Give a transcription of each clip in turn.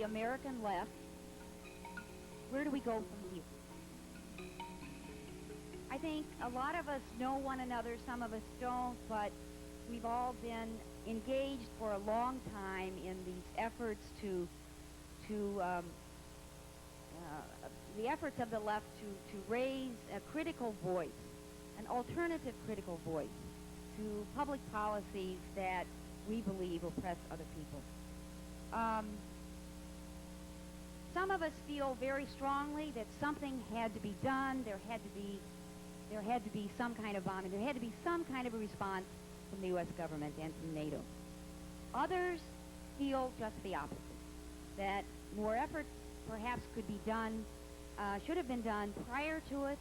American left, where do we go from here? I think a lot of us know one another, some of us don't, but we've all been engaged for a long time in these efforts the efforts of the left to raise a critical voice, an alternative critical voice to public policies that we believe oppress other people. Some of us feel very strongly that something had to be done. There had to be some kind of bombing. There had to be some kind of a response from the U.S. government and from NATO. Others feel just the opposite, that more effort perhaps could be done, should have been done prior to it,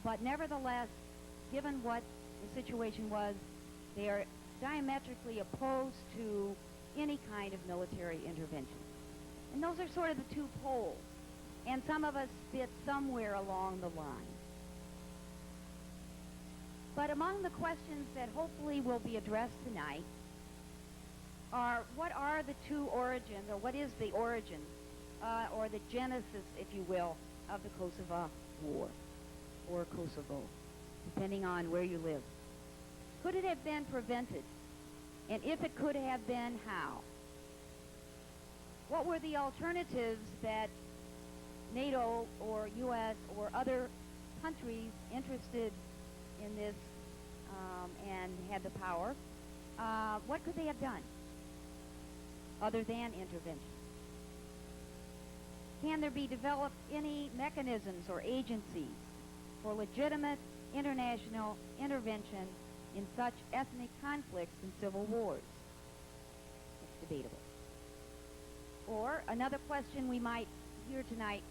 but nevertheless, given what the situation was, they are diametrically opposed to any kind of military intervention. And those are sort of the two poles, and some of us fit somewhere along the line. But among the questions that hopefully will be addressed tonight are, what are the two origins, or what is the origin, or the genesis, if you will, of the Kosovo War, or Kosovo, depending on where you live. Could it have been prevented? And if it could have been, how? What were the alternatives that NATO or U.S. or other countries interested in this and had the power, what could they have done other than intervention? Can there be developed any mechanisms or agencies for legitimate international intervention in such ethnic conflicts and civil wars? That's debatable. Or another question we might hear tonight,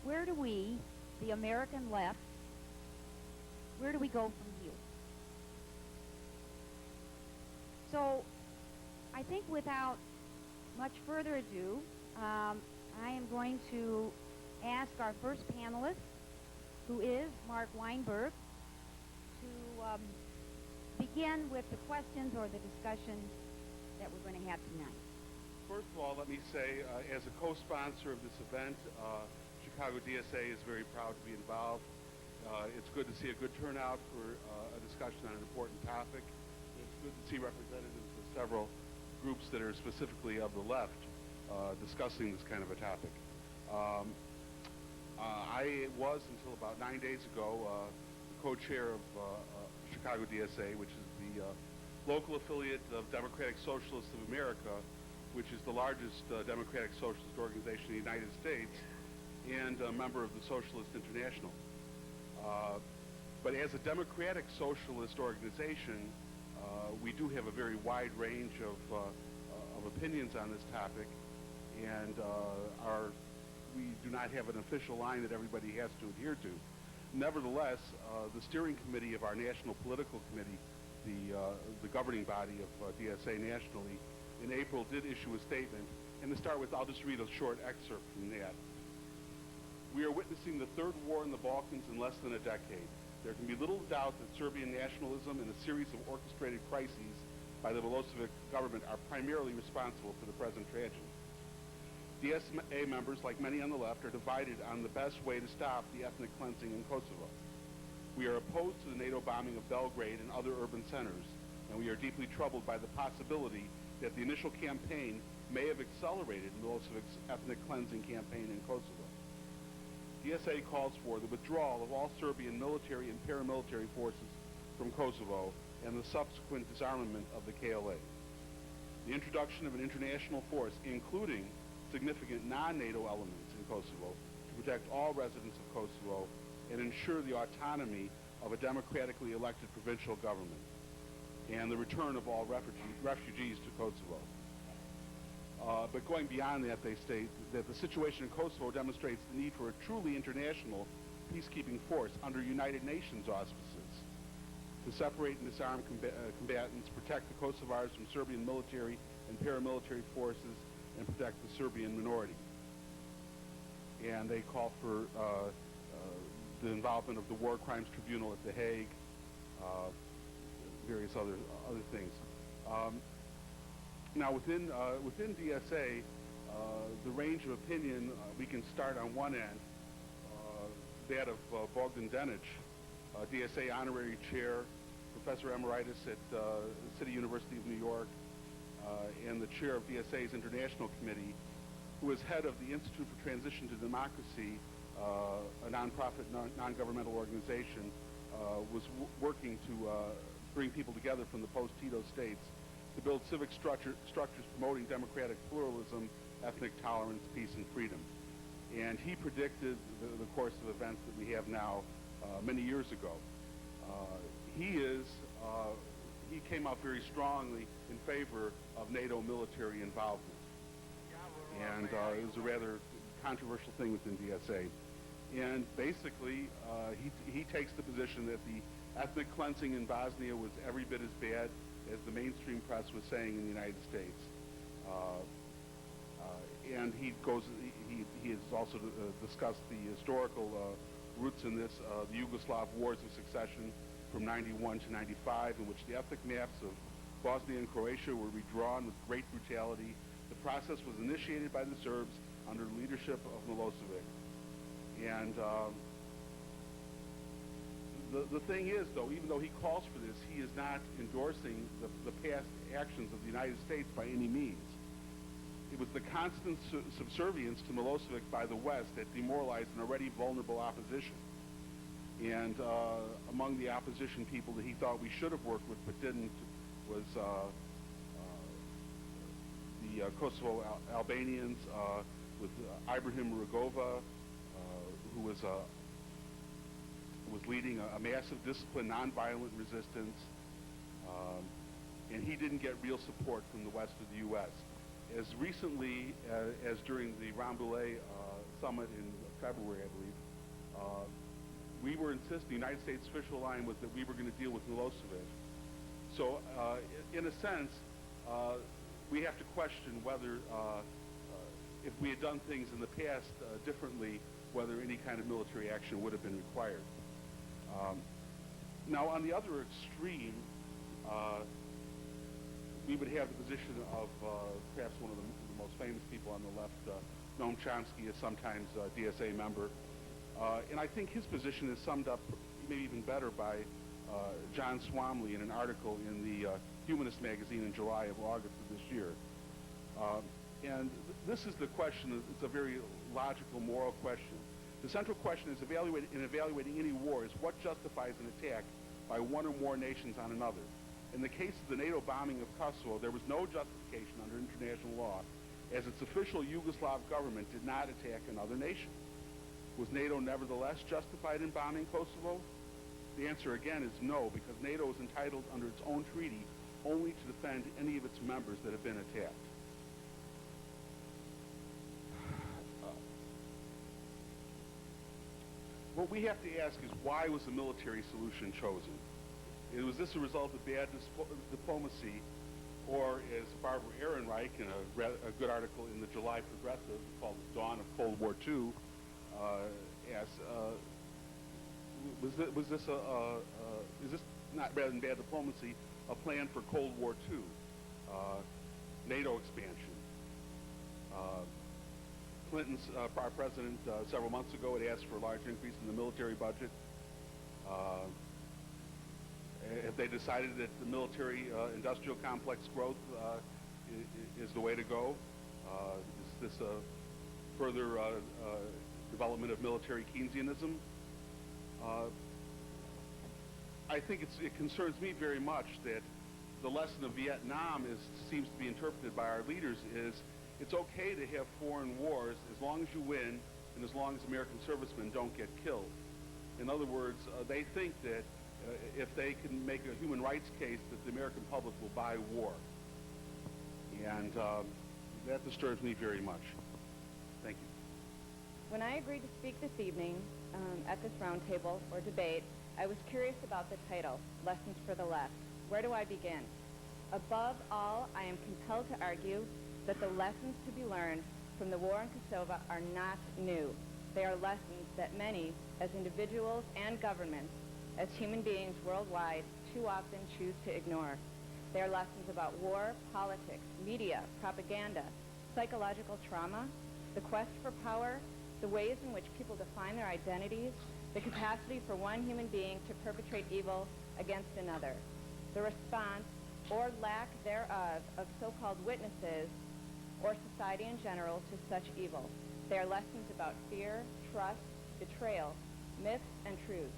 where do we, the American left, where do we go from here? So I think without much further ado, I am going to ask our first panelist, who is Mark Weinberg, to begin with the questions or the discussion that we're going to have tonight. First of all, let me say, as a co-sponsor of this event, Chicago DSA is very proud to be involved. It's good to see a good turnout for a discussion on an important topic. It's good to see representatives of several groups that are specifically of the left discussing this kind of a topic. I was, until about 9 days ago, co-chair of Chicago DSA, which is the local affiliate of Democratic Socialists of America, which is the largest democratic socialist organization in the United States, and a member of the Socialist International. But as a democratic socialist organization, we do have a very wide range of opinions on this topic, and we do not have an official line that everybody has to adhere to. Nevertheless, the steering committee of our national political committee, the governing body of DSA nationally, in April did issue a statement. And to start with, I'll just read a short excerpt from that. We are witnessing the third war in the Balkans in less than a decade. There can be little doubt that Serbian nationalism and a series of orchestrated crises by the Milosevic government are primarily responsible for the present tragedy. DSA members, like many on the left, are divided on the best way to stop the ethnic cleansing in Kosovo. We are opposed to the NATO bombing of Belgrade and other urban centers, and we are deeply troubled by the possibility that the initial campaign may have accelerated Milosevic's ethnic cleansing campaign in Kosovo. DSA calls for the withdrawal of all Serbian military and paramilitary forces from Kosovo and the subsequent disarmament of the KLA. The introduction of an international force, including significant non-NATO elements in Kosovo, to protect all residents of Kosovo and ensure the autonomy of a democratically elected provincial government, and the return of all refugees to Kosovo. But going beyond that, they state that the situation in Kosovo demonstrates the need for a truly international peacekeeping force under United Nations auspices to separate and disarm combatants, protect the Kosovars from Serbian military and paramilitary forces, and protect the Serbian minority. And they call for the involvement of the War Crimes Tribunal at The Hague, various other things. Now, within DSA, The range of opinion, we can start on one end, that of Bogdan Denic, DSA Honorary Chair, Professor Emeritus at City University of New York, and the Chair of DSA's International Committee, who is head of the Institute for Transition to Democracy, a nonprofit, non-governmental organization, was working to bring people together from the post-Tito states to build civic structures promoting democratic pluralism, ethnic tolerance, peace, and freedom. And he predicted the course of events that we have now many years ago. He came out very strongly in favor of NATO military involvement. And it was a rather controversial thing within DSA. And basically, he takes the position that the ethnic cleansing in Bosnia was every bit as bad as the mainstream press was saying in the United States. And he has also discussed the historical roots in this, the Yugoslav Wars of Succession from 91 to 95, in which the ethnic maps of Bosnia and Croatia were redrawn with great brutality. The process was initiated by the Serbs under the leadership of Milosevic. And the thing is, though, even though he calls for this, he is not endorsing the past actions of the United States by any means. It was the constant subservience to Milosevic by the West that demoralized an already vulnerable opposition. And among the opposition people that he thought we should have worked with but didn't was the Kosovo Albanians, with Ibrahim Rugova, who was leading a massive disciplined nonviolent resistance, and he didn't get real support from the West of the U.S. As recently as during the Rambouillet summit in February, I believe, we were insisting, the United States official line was that we were going to deal with Milosevic. So in a sense, we have to question whether, if we had done things in the past differently, whether any kind of military action would have been required. Now, on the other extreme, we would have the position of perhaps one of the most famous people on the left, Noam Chomsky, is sometimes a DSA member. And I think his position is summed up maybe even better by John Swamley in an article in the Humanist magazine in July of August of this year. And this is the question. It's a very logical, moral question. The central question is in evaluating any war is what justifies an attack by one or more nations on another. In the case of the NATO bombing of Kosovo, there was no justification under international law, as its official Yugoslav government did not attack another nation. Was NATO nevertheless justified in bombing Kosovo? The answer again is no, because NATO is entitled under its own treaty only to defend any of its members that have been attacked. What we have to ask is, why was the military solution chosen? Was this a result of bad diplomacy, or as Barbara Ehrenreich, in a good article in the July Progressive called The Dawn of Cold War II, asks, is this not, rather than bad diplomacy, a plan for Cold War II, NATO expansion? Clinton's, our president, several months ago had asked for a large increase in the military budget. Have they decided that the military industrial complex growth is the way to go? Is this a further development of military Keynesianism? I think it concerns me very much that the lesson of Vietnam seems to be interpreted by our leaders is it's okay to have foreign wars as long as you win and as long as American servicemen don't get killed. In other words, they think that if they can make a human rights case, that the American public will buy war. And that disturbs me very much. Thank you. When I agreed to speak this evening at this roundtable or debate, I was curious about the title, Lessons for the Left. Where do I begin? Above all, I am compelled to argue that the lessons to be learned from the war in Kosovo are not new. They are lessons that many, as individuals and governments, as human beings worldwide, too often choose to ignore. They are lessons about war, politics, media, propaganda, psychological trauma, the quest for power, the ways in which people define their identities, the capacity for one human being to perpetrate evil against another, the response or lack thereof of so-called witnesses or society in general to such evil. They are lessons about fear, trust, betrayal, myths, and truths.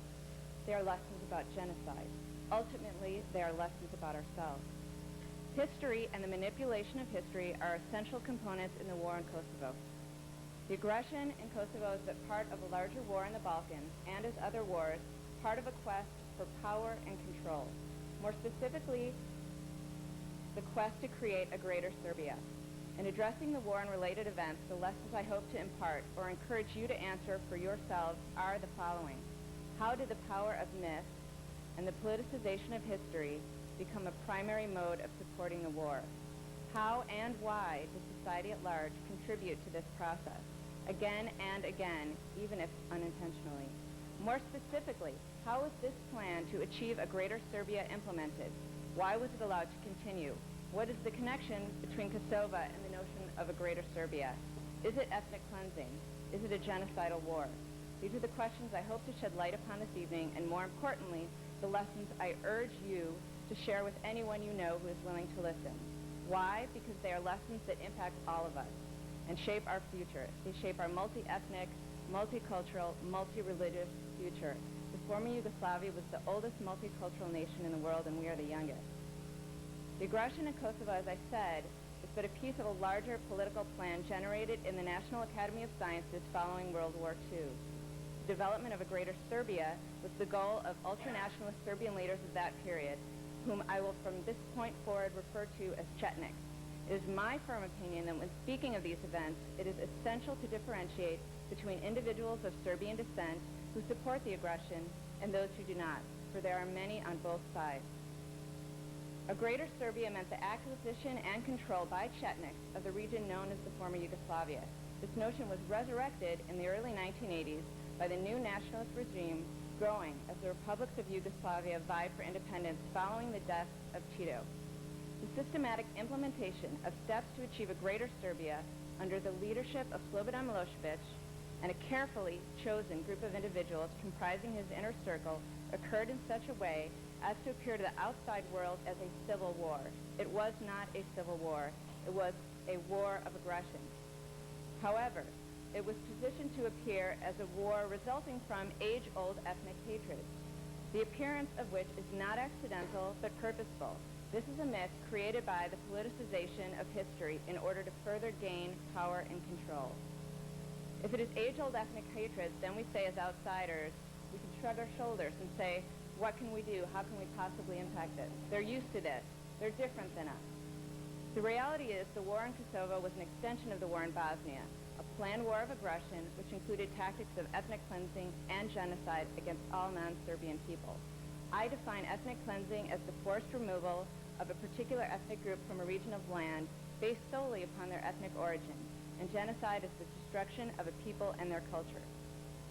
They are lessons about genocide. Ultimately, they are lessons about ourselves. History and the manipulation of history are essential components in the war in Kosovo. The aggression in Kosovo is but part of a larger war in the Balkans, and as other wars, part of a quest for power and control. More specifically, the quest to create a greater Serbia. In addressing the war and related events, the lessons I hope to impart or encourage you to answer for yourselves are the following. How did the power of myth and the politicization of history become a primary mode of supporting the war? How and why does society at large contribute to this process, again and again, even if unintentionally? More specifically, how was this plan to achieve a greater Serbia implemented? Why was it allowed to continue? What is the connection between Kosovo and the notion of a greater Serbia? Is it ethnic cleansing? Is it a genocidal war? These are the questions I hope to shed light upon this evening, and more importantly, the lessons I urge you to share with anyone you know who is willing to listen. Why? Because they are lessons that impact all of us and shape our future. They shape our multi-ethnic, multicultural, multi-religious future. The former Yugoslavia was the oldest multicultural nation in the world, and we are the youngest. The aggression in Kosovo, as I said, is but a piece of a larger political plan generated in the National Academy of Sciences following World War II. The development of a greater Serbia was the goal of ultranationalist Serbian leaders of that period, whom I will from this point forward refer to as Chetniks. It is my firm opinion that when speaking of these events, it is essential to differentiate between individuals of Serbian descent who support the aggression and those who do not, for there are many on both sides. A greater Serbia meant the acquisition and control by Chetniks of the region known as the former Yugoslavia. This notion was resurrected in the early 1980s by the new nationalist regime growing as the republics of Yugoslavia vied for independence following the death of Tito. The systematic implementation of steps to achieve a greater Serbia under the leadership of Slobodan Milosevic and a carefully chosen group of individuals comprising his inner circle occurred in such a way as to appear to the outside world as a civil war. It was not a civil war. It was a war of aggression. However, it was positioned to appear as a war resulting from age-old ethnic hatred, the appearance of which is not accidental but purposeful. This is a myth created by the politicization of history in order to further gain power and control. If it is age-old ethnic hatred, then we say as outsiders, we can shrug our shoulders and say, what can we do? How can we possibly impact it? They're used to this. They're different than us. The reality is the war in Kosovo was an extension of the war in Bosnia, a planned war of aggression which included tactics of ethnic cleansing and genocide against all non-Serbian people. I define ethnic cleansing as the forced removal of a particular ethnic group from a region of land based solely upon their ethnic origin, and genocide is the destruction of a people and their culture.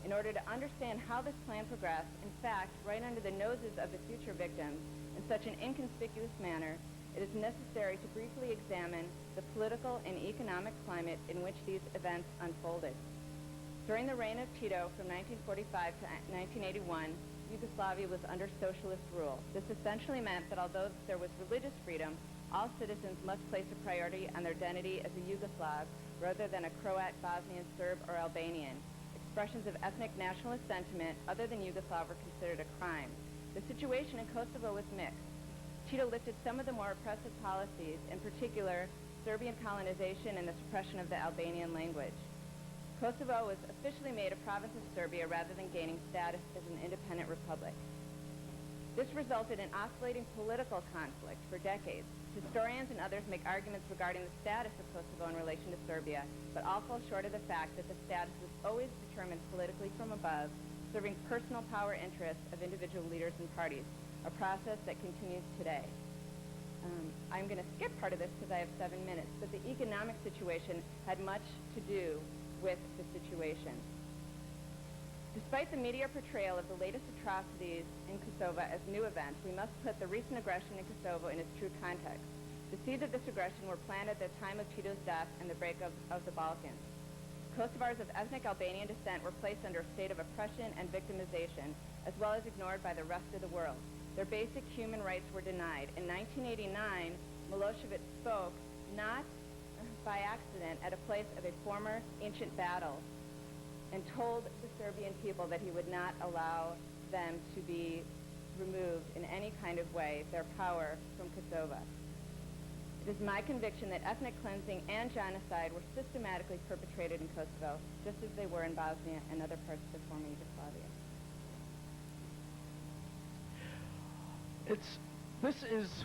In order to understand how this plan progressed, in fact, right under the noses of the future victims, in such an inconspicuous manner, it is necessary to briefly examine the political and economic climate in which these events unfolded. During the reign of Tito from 1945 to 1981, Yugoslavia was under socialist rule. This essentially meant that although there was religious freedom, all citizens must place a priority on their identity as a Yugoslav rather than a Croat, Bosnian, Serb, or Albanian. Expressions of ethnic nationalist sentiment other than Yugoslav were considered a crime. The situation in Kosovo was mixed. Tito lifted some of the more oppressive policies, in particular Serbian colonization and the suppression of the Albanian language. Kosovo was officially made a province of Serbia rather than gaining status as an independent republic. This resulted in oscillating political conflict for decades. Historians and others make arguments regarding the status of Kosovo in relation to Serbia, but all fall short of the fact that the status was always determined politically from above, serving personal power interests of individual leaders and parties, a process that continues today. I'm going to skip part of this because I have 7 minutes, but the economic situation had much to do with the situation. Despite the media portrayal of the latest atrocities in Kosovo as new events, we must put the recent aggression in Kosovo in its true context. The seeds of this aggression were planted at the time of Tito's death and the break of the Balkans. Kosovars of ethnic Albanian descent were placed under a state of oppression and victimization, as well as ignored by the rest of the world. Their basic human rights were denied. In 1989, Milosevic spoke, not by accident, at a place of a former ancient battle, and told the Serbian people that he would not allow them to be removed in any kind of way, their power from Kosovo. It is my conviction that ethnic cleansing and genocide were systematically perpetrated in Kosovo, just as they were in Bosnia and other parts of the former Yugoslavia. This is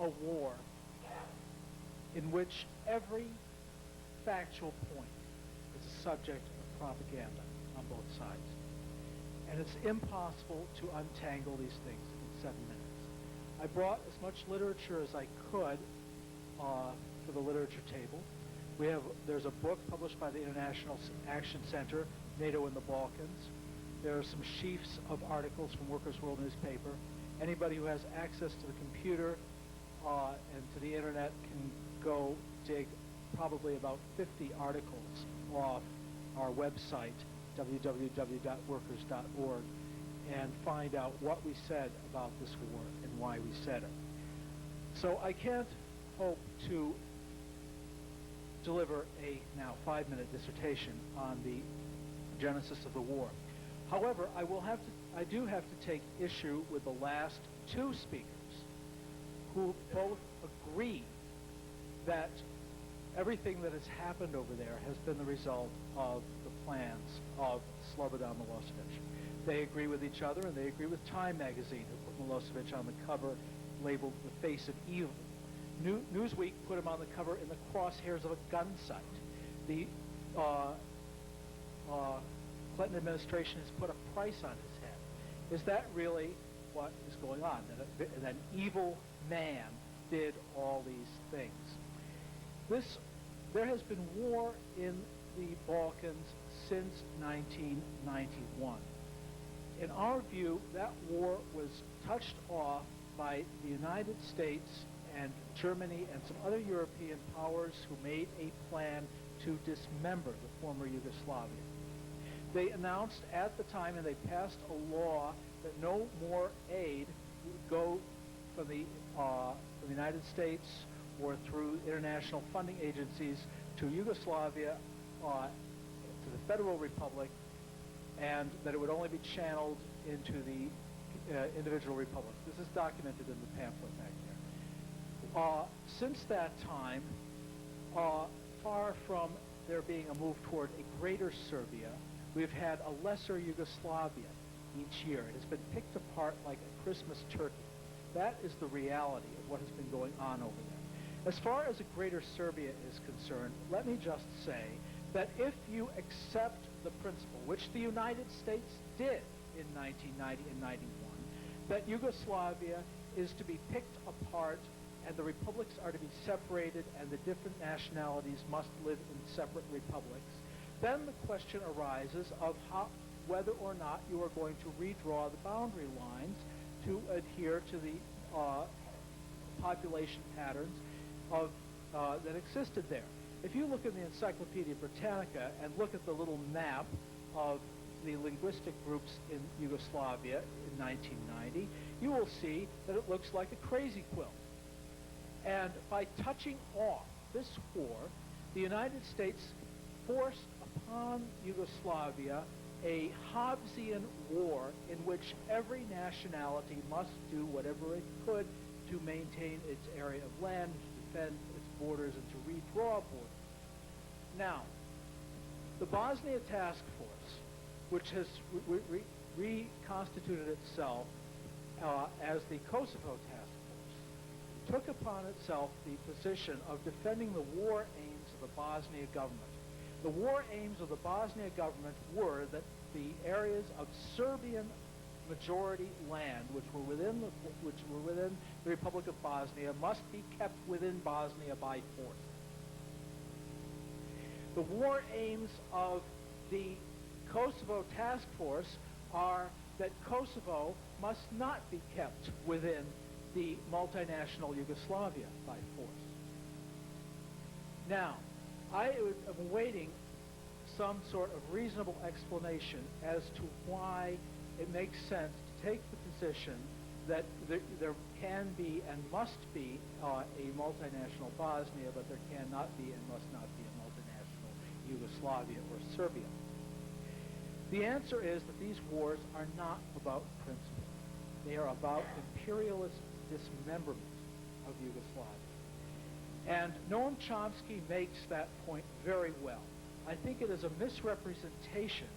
a war in which every factual point is a subject of propaganda on both sides. And it's impossible to untangle these things in 7 minutes. I brought as much literature as I could for the literature table. There's a book published by the International Action Center, NATO in the Balkans. There are some sheafs of articles from Workers' World newspaper. Anybody who has access to the computer and to the internet can go dig probably about 50 articles off our website, www.workers.org, and find out what we said about this war and why we said it. So I can't hope to deliver a now 5-minute dissertation on the genesis of the war. However, I do have to take issue with the last two speakers who both agree that everything that has happened over there has been the result of the plans of Slobodan Milosevic. They agree with each other, and they agree with Time magazine, who put Milosevic on the cover labeled the face of evil. Newsweek put him on the cover in the crosshairs of a gun sight. The Clinton administration has put a price on his head. Is that really what is going on? That an evil man did all these things? There has been war in the Balkans since 1991. In our view, that war was touched off by the United States and Germany and some other European powers who made a plan to dismember the former Yugoslavia. They announced at the time, and they passed a law, that no more aid would go from the United States or through international funding agencies to Yugoslavia, to the Federal Republic, and that it would only be channeled into the individual republics. This is documented in the pamphlet back there. Since that time, far from there being a move toward a greater Serbia, we've had a lesser Yugoslavia each year. It has been picked apart like a Christmas turkey. That is the reality of what has been going on over there. As far as a greater Serbia is concerned, let me just say that if you accept the principle, which the United States did in 1990 and 91, that Yugoslavia is to be picked apart and the republics are to be separated and the different nationalities must live in separate republics, then the question arises of whether or not you are going to redraw the boundary lines to adhere to the population patterns that existed there. If you look in the Encyclopedia Britannica and look at the little map of the linguistic groups in Yugoslavia in 1990, you will see that it looks like a crazy quilt. And by touching off this war, the United States forced upon Yugoslavia a Hobbesian war in which every nationality must do whatever it could to maintain its area of land, to defend its borders, and to redraw borders. Now, the Bosnia Task Force, which has reconstituted itself as the Kosovo Task Force, took upon itself the position of defending the war aims of the Bosnia government. The war aims of the Bosnia government were that the areas of Serbian majority land, which were within the Republic of Bosnia, must be kept within Bosnia by force. The war aims of the Kosovo Task Force are that Kosovo must not be kept within the multinational Yugoslavia by force. Now, I am awaiting some sort of reasonable explanation as to why it makes sense to take the position that there can be and must be a multinational Bosnia, but there cannot be and must not be a multinational Yugoslavia or Serbia. The answer is that these wars are not about principle. They are about imperialist dismemberment of Yugoslavia. And Noam Chomsky makes that point very well. I think it is a misrepresentation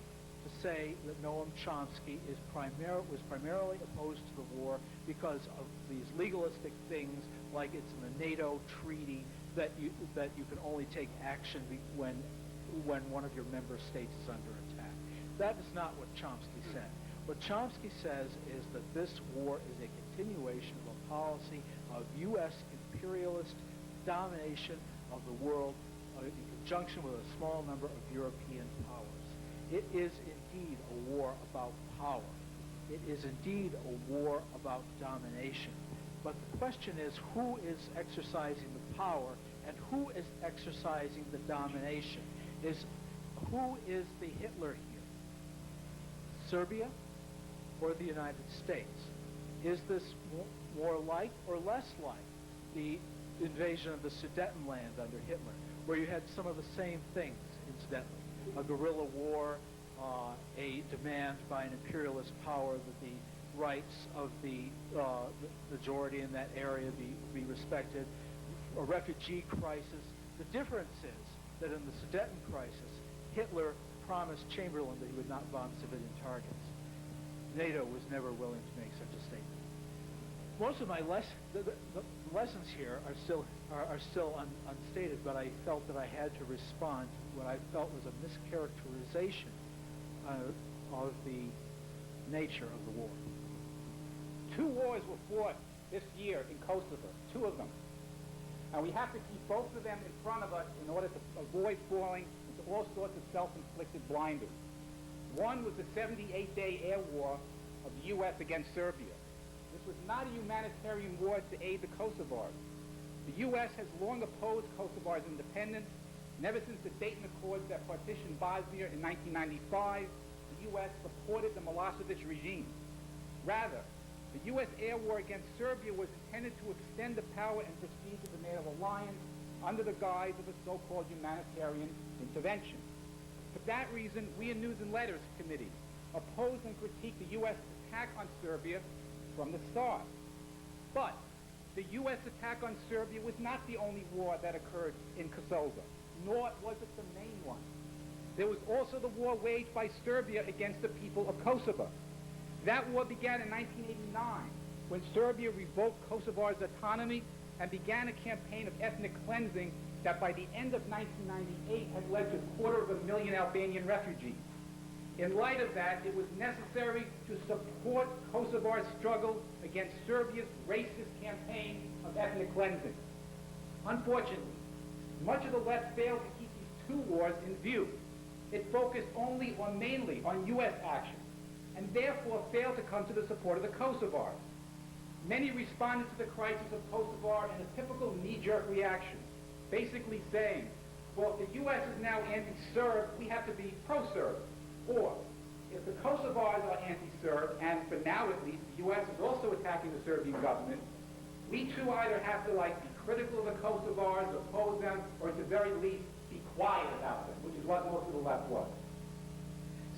to say that Noam Chomsky was primarily opposed to the war because of these legalistic things like it's in the NATO treaty that you can only take action when one of your member states is under attack. That is not what Chomsky said. What Chomsky says is that this war is a continuation of a policy of U.S. imperialist domination of the world in conjunction with a small number of European powers. It is indeed a war about power. It is indeed a war about domination. But the question is, who is exercising the power and who is exercising the domination? Who is the Hitler here? Serbia or the United States? Is this more like or less like the invasion of the Sudetenland under Hitler, where you had some of the same things, incidentally? A guerrilla war, a demand by an imperialist power that the rights of the majority in that area be respected, a refugee crisis. The difference is that in the Sudeten crisis, Hitler promised Chamberlain that he would not bomb civilian targets. NATO was never willing to make such a statement. Most of my the lessons here are still unstated, but I felt that I had to respond to what I felt was a mischaracterization of the nature of the war. 2 wars were fought this year in Kosovo, 2 of them. And we have to keep both of them in front of us in order to avoid falling into all sorts of self-inflicted blinders. One was the 78-day air war of the U.S. against Serbia. This was not a humanitarian war to aid the Kosovars. The U.S. has long opposed Kosovar's independence, and ever since the Dayton Accords that partitioned Bosnia in 1995, the U.S. supported the Milosevic regime. Rather, the U.S. air war against Serbia was intended to extend the power and prestige of the NATO alliance under the guise of a so-called humanitarian intervention. For that reason, we in News and Letters Committee opposed and critiqued the U.S. attack on Serbia from the start. But the U.S. attack on Serbia was not the only war that occurred in Kosovo, nor was it the main one. There was also the war waged by Serbia against the people of Kosovo. That war began in 1989, when Serbia revoked Kosovar's autonomy and began a campaign of ethnic cleansing that by the end of 1998 had led to 250,000 Albanian refugees. In light of that, it was necessary to support Kosovar's struggle against Serbia's racist campaign of ethnic cleansing. Unfortunately, much of the left failed to keep these 2 wars in view. It focused only or mainly on U.S. action, and therefore failed to come to the support of the Kosovars. Many responded to the crisis of Kosovo in a typical knee-jerk reaction, basically saying, well, if the U.S. is now anti-Serb, we have to be pro-Serb. Or, if the Kosovars are anti-Serb, and for now at least, the U.S. is also attacking the Serbian government, we too either have to, be critical of the Kosovars, oppose them, or at the very least, be quiet about them, which is what most of the left was.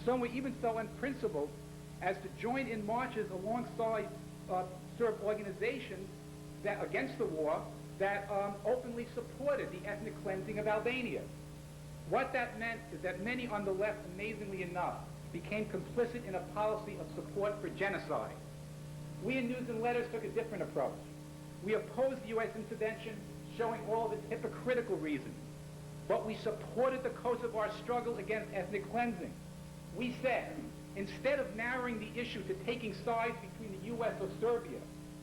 Some were even so unprincipled as to join in marches alongside Serb organizations that, against the war that openly supported the ethnic cleansing of Albania. What that meant is that many on the left, amazingly enough, became complicit in a policy of support for genocide. We in News and Letters took a different approach. We opposed the U.S. intervention, showing all of its hypocritical reasons. But we supported the Kosovar struggle against ethnic cleansing. We said, instead of narrowing the issue to taking sides between the U.S. or Serbia,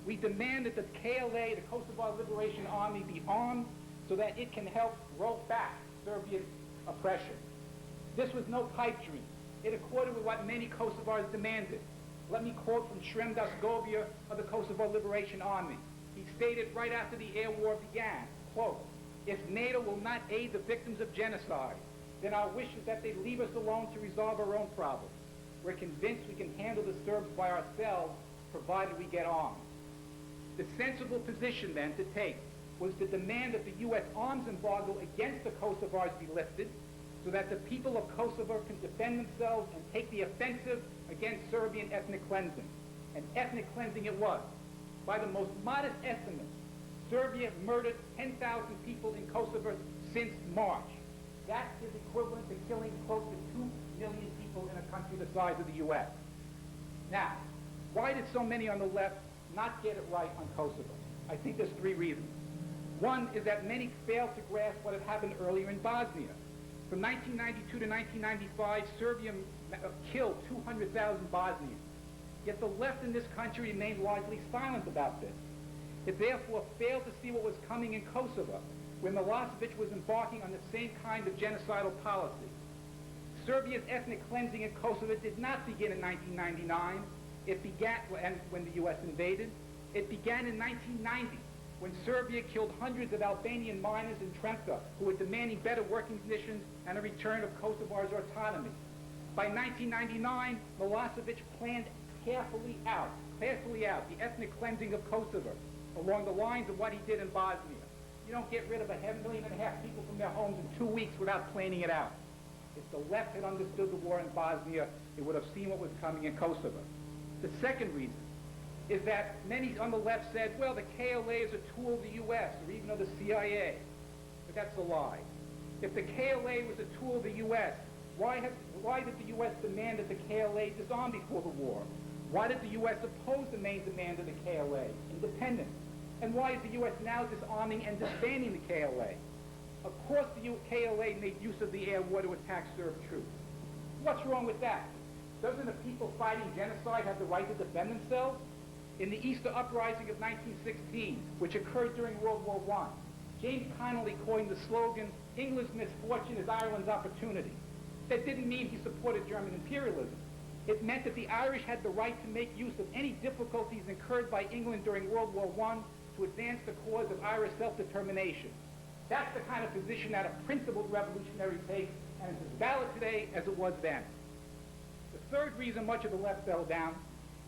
we demanded that KLA, the Kosovar Liberation Army, be armed so that it can help roll back Serbian oppression. This was no pipe dream. It accorded with what many Kosovars demanded. Let me quote from Shrem Dasgovia of the Kosovo Liberation Army. He stated right after the air war began, quote, "If NATO will not aid the victims of genocide, then our wish is that they leave us alone to resolve our own problems. We're convinced we can handle the Serbs by ourselves, provided we get armed." The sensible position then to take was to demand that the U.S. arms embargo against the Kosovars be lifted so that the people of Kosovo can defend themselves and take the offensive against Serbian ethnic cleansing. And ethnic cleansing it was. By the most modest estimates, Serbia murdered 10,000 people in Kosovo since March. That is equivalent to killing close to 2 million people in a country the size of the U.S. Now, why did so many on the left not get it right on Kosovo? I think there's 3 reasons. One is that many failed to grasp what had happened earlier in Bosnia. From 1992 to 1995, Serbia killed 200,000 Bosnians. Yet the left in this country remained largely silent about this. It therefore failed to see what was coming in Kosovo, where Milosevic was embarking on the same kind of genocidal policy. Serbia's ethnic cleansing in Kosovo did not begin in 1999. It began when the U.S. invaded. It began in 1990, when Serbia killed hundreds of Albanian miners in Trenta who were demanding better working conditions and a return of Kosovar's autonomy. By 1999, Milosevic planned carefully out the ethnic cleansing of Kosovo along the lines of what he did in Bosnia. You don't get rid of 1.5 million people from their homes in 2 weeks without planning it out. If the left had understood the war in Bosnia, it would have seen what was coming in Kosovo. The second reason is that many on the left said, well, the KLA is a tool of the U.S. or even of the CIA. But that's a lie. If the KLA was a tool of the U.S., why did the U.S. demand that the KLA disarm before the war? Why did the U.S. oppose the main demand of the KLA, independence? And why is the U.S. now disarming and disbanding the KLA? Of course the KLA made use of the air war to attack Serb troops. What's wrong with that? Doesn't the people fighting genocide have the right to defend themselves? In the Easter Uprising of 1916, which occurred during World War I, James Connolly coined the slogan, "England's misfortune is Ireland's opportunity." That didn't mean he supported German imperialism. It meant that the Irish had the right to make use of any difficulties incurred by England during World War I to advance the cause of Irish self-determination. That's the kind of position that a principled revolutionary takes, and it's as valid today as it was then. The third reason much of the left fell down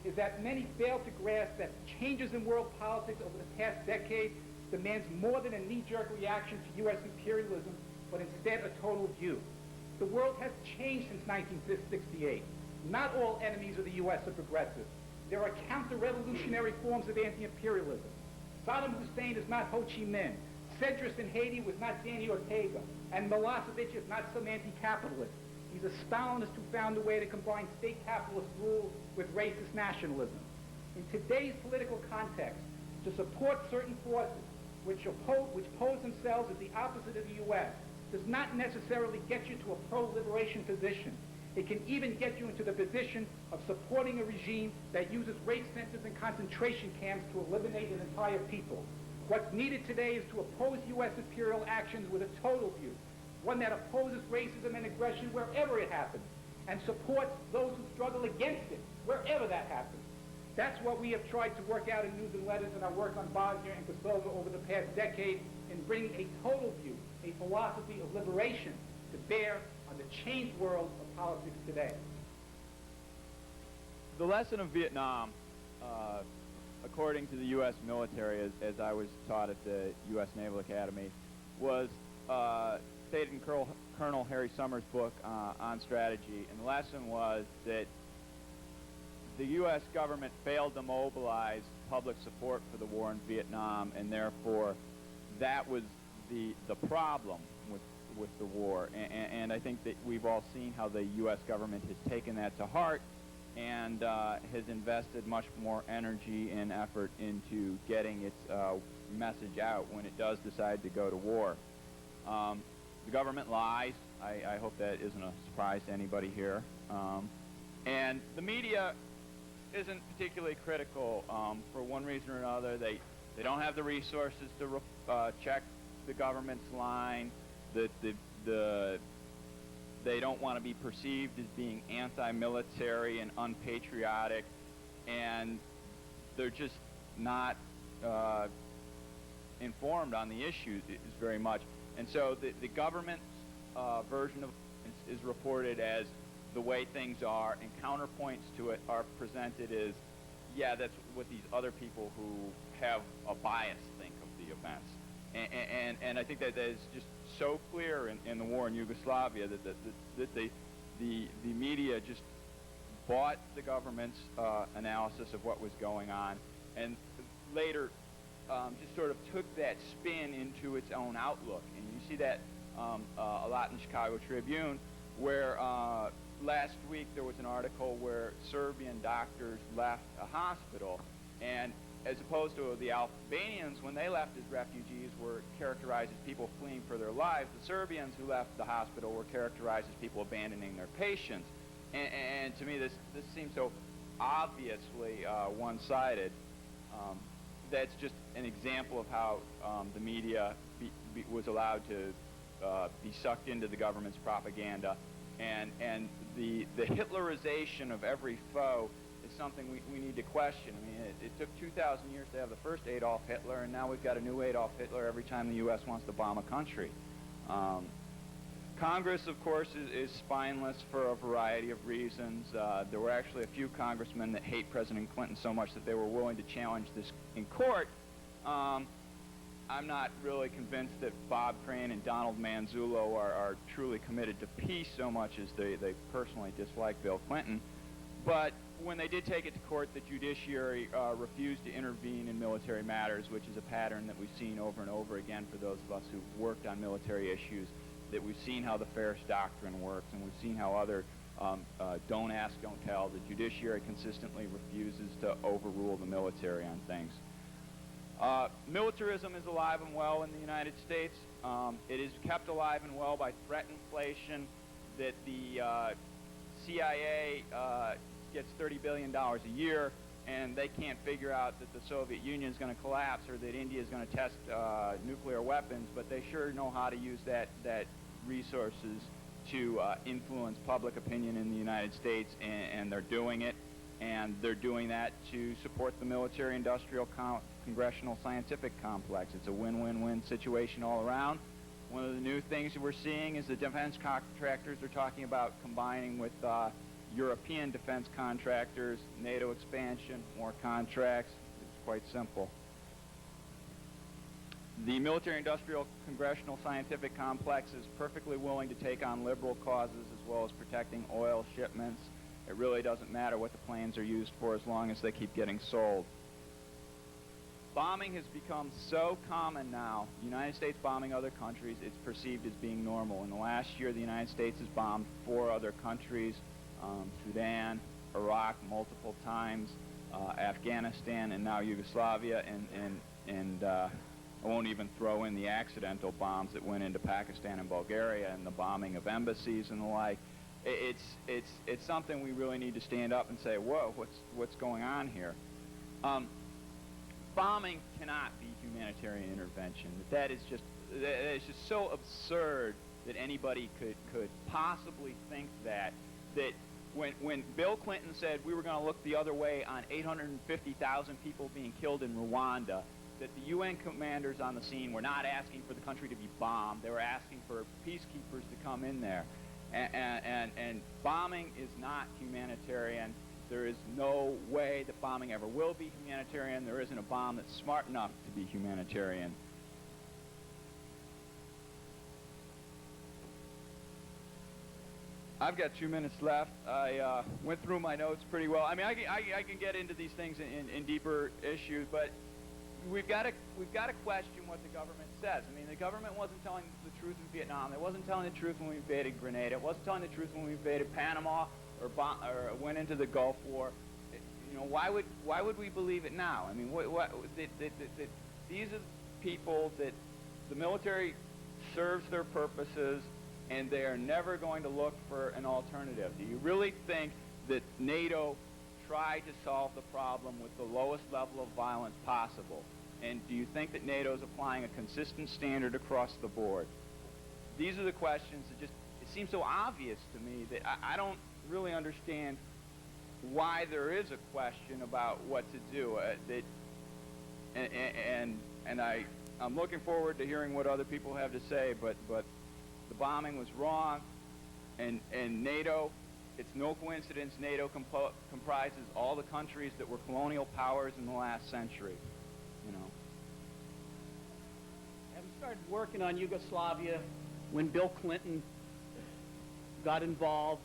is that many failed to grasp that changes in world politics over the past decade demands more than a knee-jerk reaction to U.S. imperialism, but instead a total view. The world has changed since 1968. Not all enemies of the U.S. are progressive. There are counter-revolutionary forms of anti-imperialism. Saddam Hussein is not Ho Chi Minh. Cedrus in Haiti was not Danny Ortega. And Milosevic is not some anti-capitalist. He's a Stalinist who found a way to combine state capitalist rule with racist nationalism. In today's political context, to support certain forces which pose themselves as the opposite of the U.S. does not necessarily get you to a pro-liberation position. It can even get you into the position of supporting a regime that uses race centers and concentration camps to eliminate an entire people. What's needed today is to oppose U.S. imperial actions with a total view, one that opposes racism and aggression wherever it happens, and supports those who struggle against it, wherever that happens. That's what we have tried to work out in News and Letters in our work on Bosnia and Kosovo over the past decade in bringing a total view, a philosophy of liberation to bear on the changed world of politics today. The lesson of Vietnam, according to the U.S. military, as I was taught at the U.S. Naval Academy, was stated in Colonel Harry Summers' book on strategy. And the lesson was that the U.S. government failed to mobilize public support for the war in Vietnam, and therefore that was the problem with the war. And I think that we've all seen how the U.S. government has taken that to heart and has invested much more energy and effort into getting its message out when it does decide to go to war. The government lies. I hope that isn't a surprise to anybody here. And the media isn't particularly critical for one reason or another. They don't have the resources to check the government's line. They don't want to be perceived as being anti-military and unpatriotic. and they're just not informed on the issue is very much. And so the government's version of it is reported as the way things are, and counterpoints to it are presented as, yeah, that's what these other people who have a bias think of the events. And I think that is just so clear in the war in Yugoslavia that the media just bought the government's analysis of what was going on, and later just sort of took that spin into its own outlook. And you see that a lot in the Chicago Tribune, where last week there was an article where Serbian doctors left a hospital, and as opposed to the Albanians, when they left as refugees, were characterized as people fleeing for their lives, the Serbians who left the hospital were characterized as people abandoning their patients. And to me, this seems so obviously one-sided. That's just an example of how the media was allowed to be sucked into the government's propaganda, and the Hitlerization of every foe is something we need to question. I mean, it took 2,000 years to have the first Adolf Hitler, and now we've got a new Adolf Hitler every time the U.S. wants to bomb a country. Congress, of course, is spineless for a variety of reasons. There were actually a few congressmen that hate President Clinton so much that they were willing to challenge this in court. I'm not really convinced that Bob Crane and Donald Manzullo are truly committed to peace so much as they personally dislike Bill Clinton. But when they did take it to court, the judiciary refused to intervene in military matters, which is a pattern that we've seen over and over again for those of us who've worked on military issues, that we've seen how the Ferris Doctrine works, and we've seen how other don't ask, don't tell. The judiciary consistently refuses to overrule the military on things. Militarism is alive and well in the United States. It is kept alive and well by threat inflation, that the CIA gets $30 billion a year, and they can't figure out that the Soviet Union is going to collapse or that India is going to test nuclear weapons, but they sure know how to use that resources to influence public opinion in the United States, and they're doing it, and they're doing that to support the military-industrial congressional scientific complex. It's a win-win-win situation all around. One of the new things that we're seeing is the defense contractors are talking about combining with European defense contractors, NATO expansion, more contracts. It's quite simple. The military-industrial congressional scientific complex is perfectly willing to take on liberal causes as well as protecting oil shipments. It really doesn't matter what the planes are used for as long as they keep getting sold. Bombing has become so common now. The United States bombing other countries, it's perceived as being normal. In the last year, the United States has bombed 4 other countries, Sudan, Iraq multiple times, Afghanistan, and now Yugoslavia, and I won't even throw in the accidental bombs that went into Pakistan and Bulgaria and the bombing of embassies and the like. It's something we really need to stand up and say, whoa, what's going on here? Bombing cannot be humanitarian intervention. That is just so absurd that anybody could possibly think that when Bill Clinton said we were going to look the other way on 850,000 people being killed in Rwanda, that the UN commanders on the scene were not asking for the country to be bombed. They were asking for peacekeepers to come in there. And bombing is not humanitarian. There is no way that bombing ever will be humanitarian. There isn't a bomb that's smart enough to be humanitarian. I've got 2 minutes left. I went through my notes pretty well. I mean, I can get into these things in deeper issues, but we've got to question what the government says. I mean, the government wasn't telling the truth in Vietnam. It wasn't telling the truth when we invaded Grenada. It wasn't telling the truth when we invaded Panama or went into the Gulf War. You know, why would we believe it now? I mean, these are people that the military serves their purposes, and they are never going to look for an alternative. Do you really think that NATO tried to solve the problem with the lowest level of violence possible? And do you think that NATO is applying a consistent standard across the board? These are the questions that just, it seems so obvious to me that I don't really understand why there is a question about what to do. I'm looking forward to hearing what other people have to say, but the bombing was wrong, and NATO, it's no coincidence NATO comprises all the countries that were colonial powers in the last century, you know. Having started working on Yugoslavia when Bill Clinton got involved,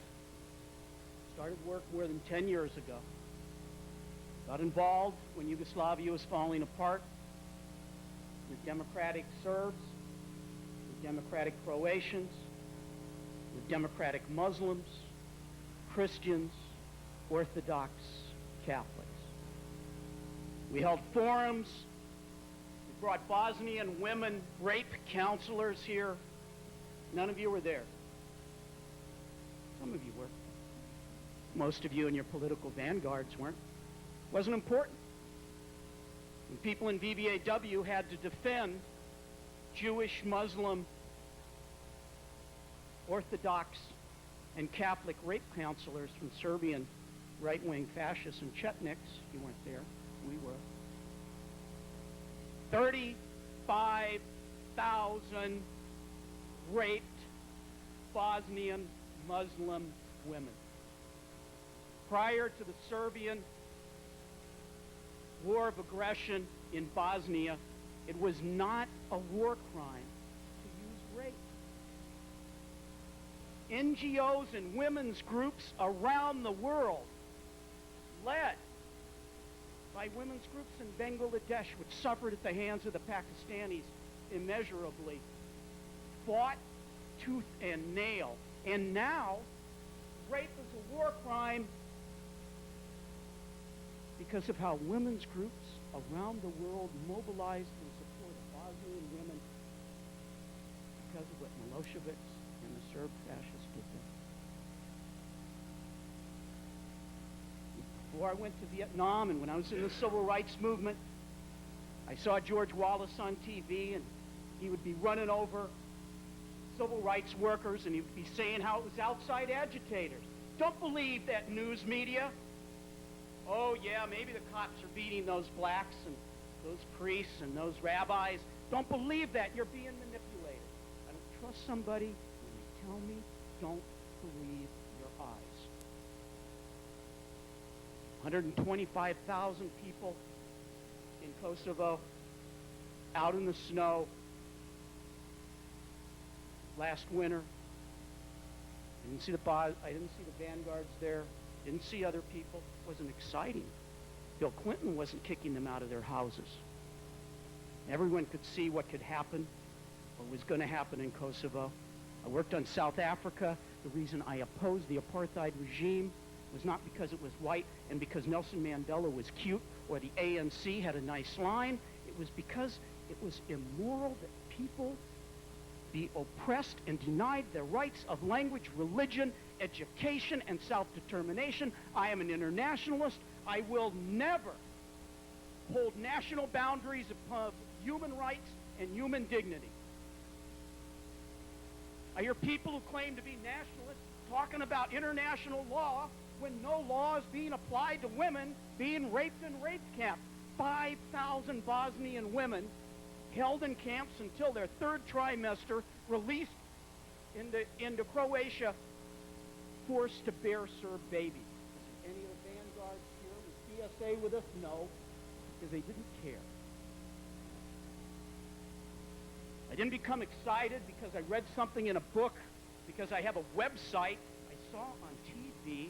started work more than 10 years ago, got involved when Yugoslavia was falling apart with democratic Serbs, with democratic Croatians, with democratic Muslims, Christians, Orthodox Catholics. We held forums. We brought Bosnian women rape counselors here. None of you were there. Some of you were. Most of you and your political vanguards weren't. Wasn't important. When people in VVAW had to defend Jewish, Muslim, Orthodox, and Catholic rape counselors from Serbian right-wing fascists and Chetniks, you weren't there, we were. 35,000 raped Bosnian Muslim women. Prior to the Serbian war of aggression in Bosnia, it was not a war crime to use rape. NGOs and women's groups around the world, led by women's groups in Bangladesh, which suffered at the hands of the Pakistanis immeasurably, fought tooth and nail. And now, rape is a war crime because of how women's groups around the world mobilized in support of Bosnian women, because of what Milosevic and the Serb fascists did there. Before I went to Vietnam and when I was in the civil rights movement, I saw George Wallace on TV, and he would be running over civil rights workers, and he would be saying how it was outside agitators. Don't believe that news media. Oh, yeah, maybe the cops are beating those blacks and those priests and those rabbis. Don't believe that. You're being manipulated. I don't trust somebody when they tell me, don't believe your eyes. 125,000 people in Kosovo, out in the snow last winter. I didn't see the vanguards there. Didn't see other people. It wasn't exciting. Bill Clinton wasn't kicking them out of their houses. Everyone could see what could happen, what was going to happen in Kosovo. I worked on South Africa. The reason I opposed the apartheid regime was not because it was white and because Nelson Mandela was cute or the ANC had a nice line. It was because it was immoral that people be oppressed and denied their rights of language, religion, education, and self-determination. I am an internationalist. I will never hold national boundaries above human rights and human dignity. I hear people who claim to be nationalists talking about international law when no law is being applied to women being raped in rape camps. 5,000 Bosnian women held in camps until their third trimester, released into Croatia, forced to bear Serb babies. Is there any of the vanguards here with PSA with us? No, because they didn't care. I didn't become excited because I read something in a book, because I have a website. I saw on TV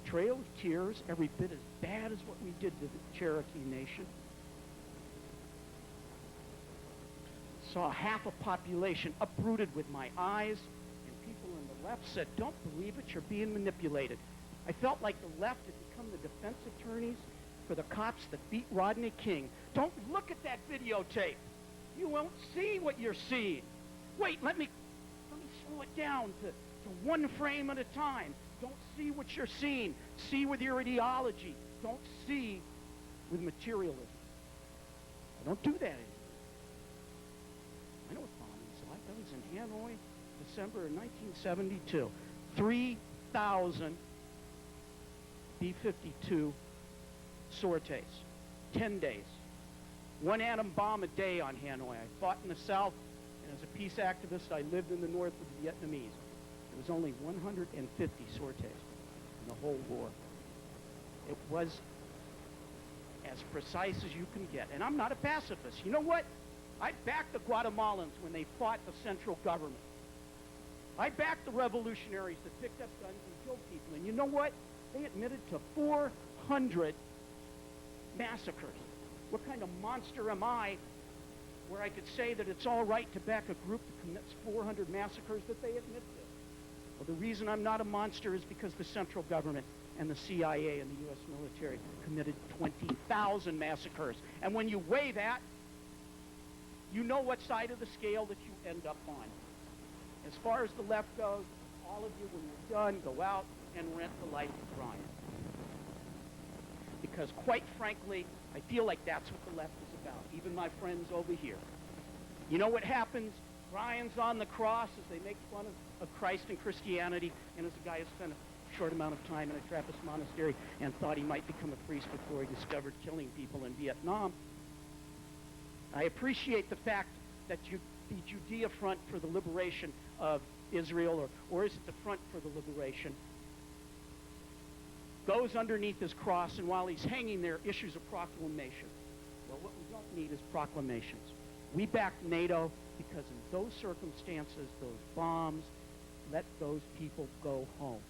a Trail of Tears, every bit as bad as what we did to the Cherokee Nation. Saw half a population uprooted with my eyes, and people on the left said, don't believe it, you're being manipulated. I felt like the left had become the defense attorneys for the cops that beat Rodney King. Don't look at that videotape. You won't see what you're seeing. Wait, let me slow it down to one frame at a time. Don't see what you're seeing. See with your ideology. Don't see with materialism. I don't do that anymore. I know what bombing's like. I was in Hanoi, December of 1972. 3,000 B-52 sorties, 10 days. One atom bomb a day on Hanoi. I fought in the South, and as a peace activist, I lived in the North with the Vietnamese. There was only 150 sorties in the whole war. It was as precise as you can get. And I'm not a pacifist. You know what? I backed the Guatemalans when they fought the central government. I backed the revolutionaries that picked up guns and killed people. And you know what? They admitted to 400 massacres. What kind of monster am I where I could say that it's all right to back a group that commits 400 massacres that they admit to? Well, the reason I'm not a monster is because the central government and the CIA and the U.S. military committed 20,000 massacres. And when you weigh that, you know what side of the scale that you end up on. As far as the left goes, all of you, when you're done, go out and rent The Life of Brian. Because quite frankly, I feel like that's what the left is about, even my friends over here. You know what happens? Brian's on the cross as they make fun of Christ and Christianity, and as a guy who spent a short amount of time in a Trappist monastery and thought he might become a priest before he discovered killing people in Vietnam, I appreciate the fact that the Judea Front for the Liberation of Israel, or is it the Front for the Liberation, goes underneath his cross, and while he's hanging there, issues a proclamation. Well, what we don't need is proclamations. We back NATO because in those circumstances, those bombs, let those people go home.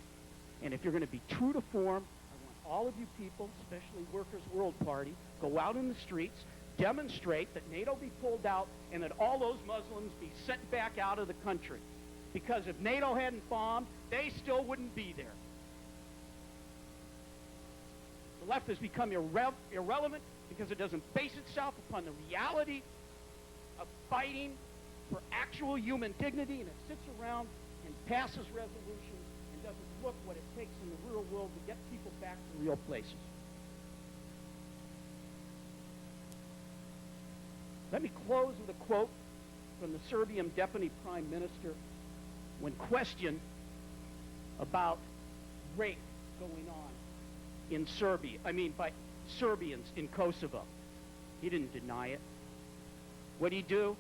And if you're going to be true to form, I want all of you people, especially Workers' World Party, go out in the streets, demonstrate that NATO be pulled out and that all those Muslims be sent back out of the country. Because if NATO hadn't bombed, they still wouldn't be there. The left has become irrelevant because it doesn't base itself upon the reality of fighting for actual human dignity, and it sits around and passes resolutions and doesn't look what it takes in the real world to get people back to real places. Let me close with a quote from the Serbian Deputy Prime Minister when questioned about rape going on in Serbia, by Serbians in Kosovo. He didn't deny it. What'd he do?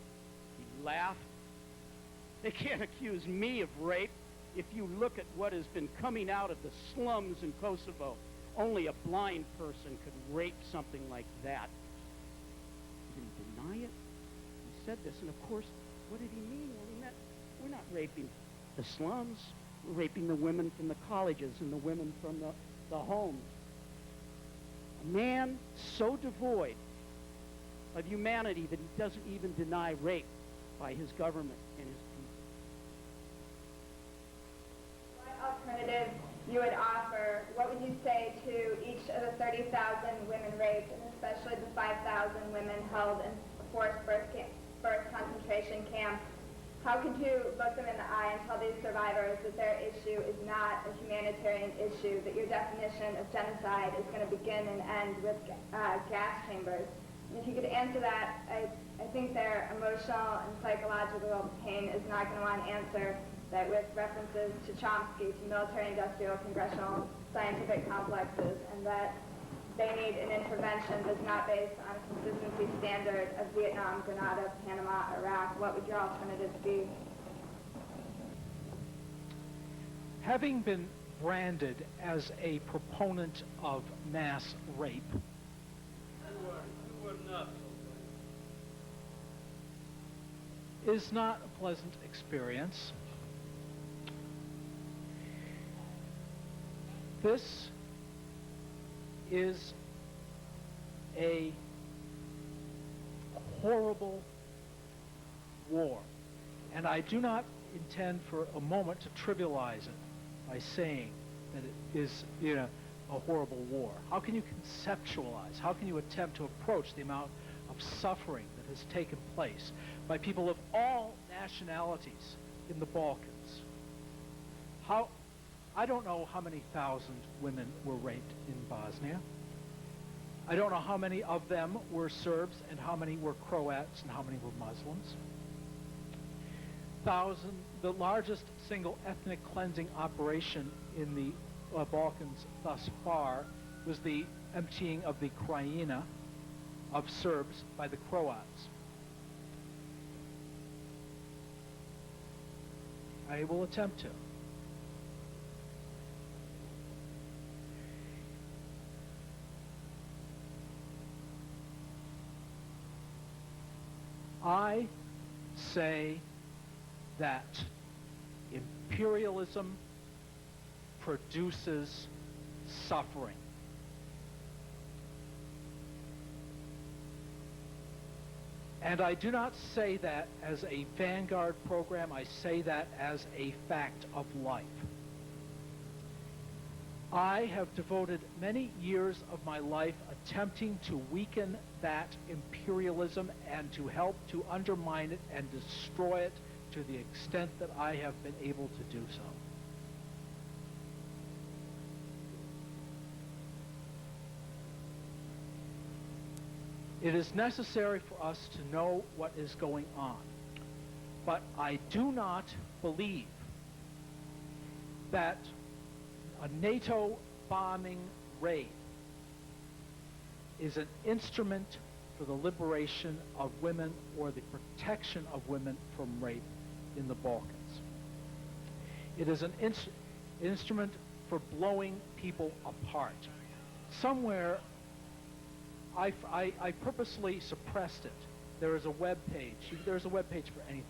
He laughed. They can't accuse me of rape. If you look at what has been coming out of the slums in Kosovo, only a blind person could rape something like that. He didn't deny it. He said this, and of course, what did he mean? Well, he meant, we're not raping the slums. We're raping the women from the colleges and the women from the homes. A man so devoid of humanity that he doesn't even deny rape by his government and his people. What alternative you would offer? What would you say to each of the 30,000 women raped, and especially the 5,000 women held in forced birth concentration camps? How could you look them in the eye and tell these survivors that their issue is not a humanitarian issue, that your definition of genocide is going to begin and end with gas chambers? And if you could answer that, I think their emotional and psychological pain is not going to want an answer that with references to Chomsky, to military-industrial congressional scientific complexes, and that they need an intervention that's not based on a consistency standard of Vietnam, Grenada, Panama, Iraq. What would your alternatives be? Having been branded as a proponent of mass rape, is not a pleasant experience. This is a horrible war, and I do not intend for a moment to trivialize it by saying that it is, a horrible war. How can you conceptualize, how can you attempt to approach the amount of suffering that has taken place by people of all nationalities in the Balkans? I don't know how many thousand women were raped in Bosnia. I don't know how many of them were Serbs and how many were Croats and how many were Muslims. The largest single ethnic cleansing operation in the Balkans thus far was the emptying of the Krajina of Serbs by the Croats. I will attempt to. I say that imperialism produces suffering. And I do not say that as a vanguard program, I say that as a fact of life. I have devoted many years of my life attempting to weaken that imperialism and to help to undermine it and destroy it to the extent that I have been able to do so. It is necessary for us to know what is going on, but I do not believe that a NATO bombing raid is an instrument for the liberation of women or the protection of women from rape in the Balkans. It is an instrument for blowing people apart. Somewhere, I purposely suppressed it. There is a web page. There's a web page for anything.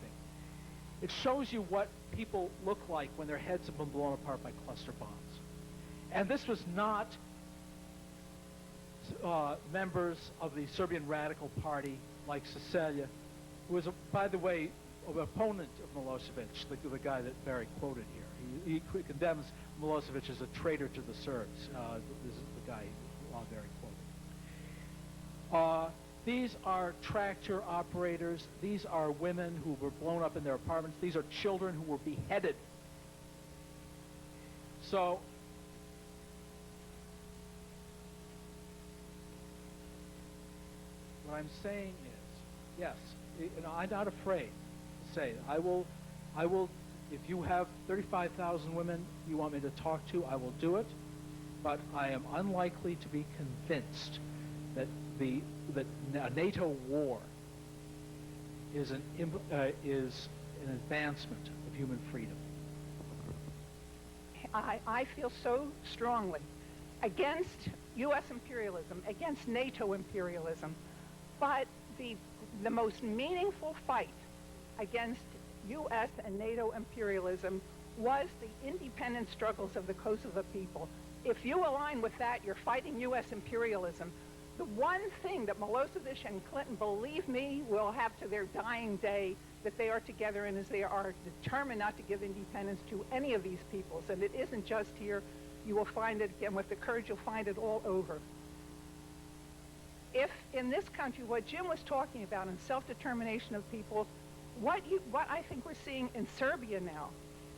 It shows you what people look like when their heads have been blown apart by cluster bombs. And this was not members of the Serbian Radical Party like Cecilia, who was, by the way, an opponent of Milosevic, the guy that Barry quoted here. He condemns Milosevic as a traitor to the Serbs. This is the guy Barry quoted. These are tractor operators. These are women who were blown up in their apartments. These are children who were beheaded. So, what I'm saying is, yes, I'm not afraid to say it. I will, if you have 35,000 women you want me to talk to, I will do it, but I am unlikely to be convinced that a NATO war is an advancement of human freedom. I feel so strongly against U.S. imperialism, against NATO imperialism, but the most meaningful fight against U.S. and NATO imperialism was the independent struggles of the Kosovo people. If you align with that, you're fighting U.S. imperialism. The one thing that Milosevic and Clinton, believe me, will have to their dying day that they are together in is they are determined not to give independence to any of these peoples. And it isn't just here. You will find it, again, with the courage, you'll find it all over. If in this country, what Jim was talking about in self-determination of people, what I think we're seeing in Serbia now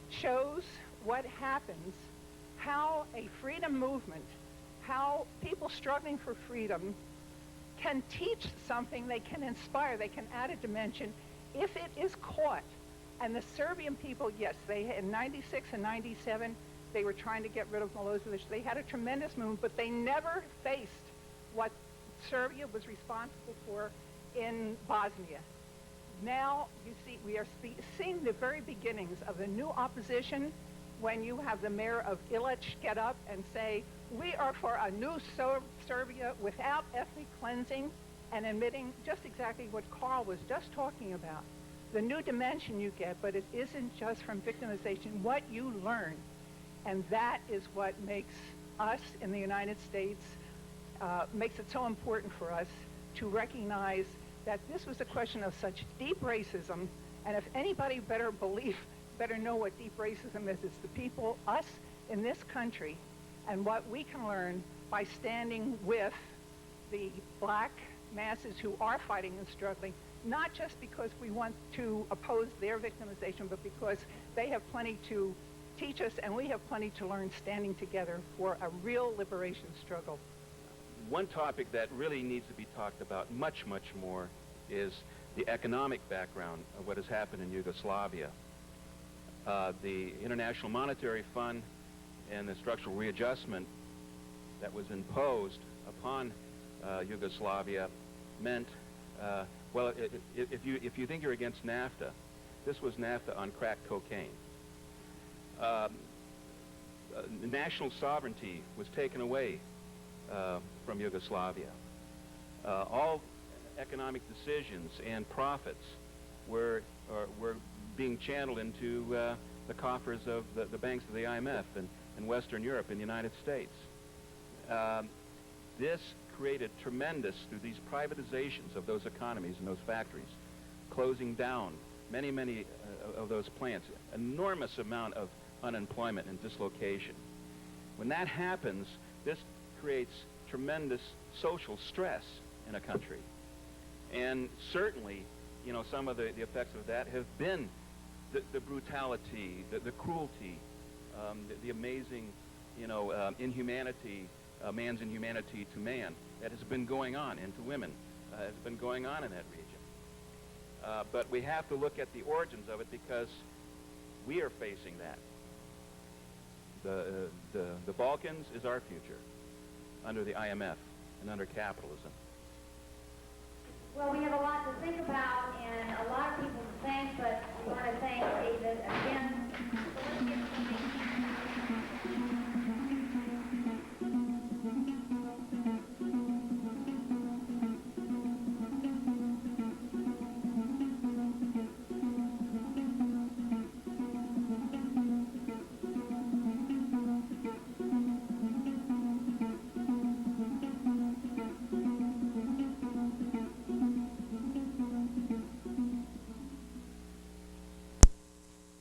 shows what happens, how a freedom movement, how people struggling for freedom can teach something, they can inspire, they can add a dimension if it is caught. And the Serbian people, yes, they in 96 and 97, they were trying to get rid of Milosevic. They had a tremendous movement, but they never faced what Serbia was responsible for in Bosnia. Now, you see, we are seeing the very beginnings of the new opposition when you have the mayor of Ilic get up and say, we are for a new Serbia without ethnic cleansing, and admitting just exactly what Carl was just talking about. The new dimension you get, but it isn't just from victimization, what you learn. And that is what makes us in the United States, makes it so important for us to recognize that this was a question of such deep racism, and if anybody better know what deep racism is, it's the people, us in this country, and what we can learn by standing with the black masses who are fighting and struggling, not just because we want to oppose their victimization, but because they have plenty to teach us and we have plenty to learn standing together for a real liberation struggle. One topic that really needs to be talked about much, much more is the economic background of what has happened in Yugoslavia. The International Monetary Fund and the structural readjustment that was imposed upon Yugoslavia meant, well, if you think you're against NAFTA, this was NAFTA on crack cocaine. National sovereignty was taken away from Yugoslavia. All economic decisions and profits were being channeled into the coffers of the banks of the IMF and Western Europe and the United States. This created tremendous, through these privatizations of those economies and those factories, closing down many of those plants, enormous amount of unemployment and dislocation. When that happens, this creates tremendous social stress in a country. And certainly, you know, some of the effects of that have been the brutality, the cruelty, the amazing, you know, inhumanity, man's inhumanity to man that has been going on, and to women, has been going on in that region. But we have to look at the origins of it, because we are facing that. The Balkans is our future under the IMF and under capitalism. Well, we have a lot to think about.